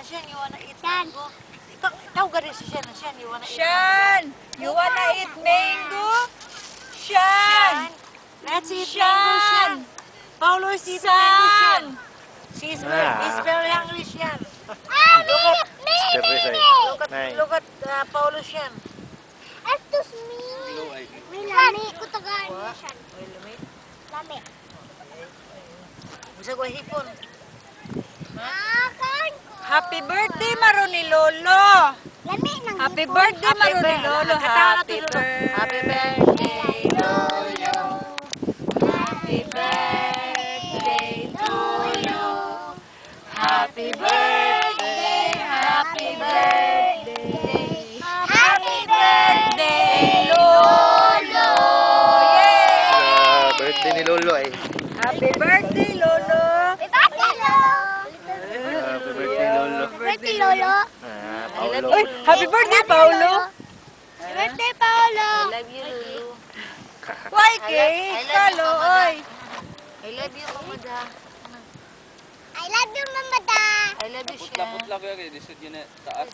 Shan, you wanna eat mango? Tawag rin si Shan. Shan, you wanna eat Shan, you wanna eat mango? Shan, let's eat Shan. mango, Shan. Paulo is eating mango, Shan. He's very hungry, Shan. Look at Paulo, Shan. Excuse me. May lami. Kutagaan niya siya. May lumi. Lami. Bisa ko hipon. Akan ko. Happy birthday, Maro ni Lolo. Lami ng Happy hipon. birthday, Maro ni Lolo. Happy Happy birthday. birthday, Lolo. Happy birthday to you. Happy birthday, happy birthday. Happy birthday, Lolo. Yay! Birthday ni Lolo ay. Happy birthday, Lolo. Happy Happy birthday Lolo. birthday, Lolo. Paulo. Uy, happy birthday, Paulo. Happy birthday, Paolo. I love you, Lulu. Why cake? Kalo, oy. I love you, Mama Da. I love you, Mama Da. I love you, Shan. Putla-putla ko yan, lisod yun na taas.